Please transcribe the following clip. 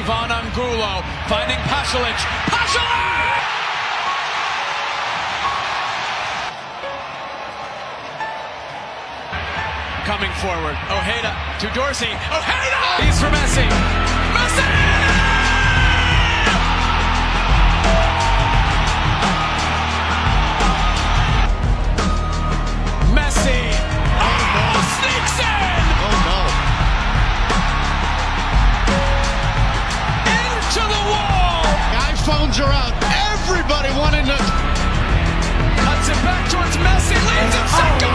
Ivan Angulo finding Pasalic. Pasalic! Coming forward. Ojeda to Dorsey. Ojeda! He's for Messi. Messi! Phones are out. Everybody wanting to. Cuts it back towards Messi. Leads it second.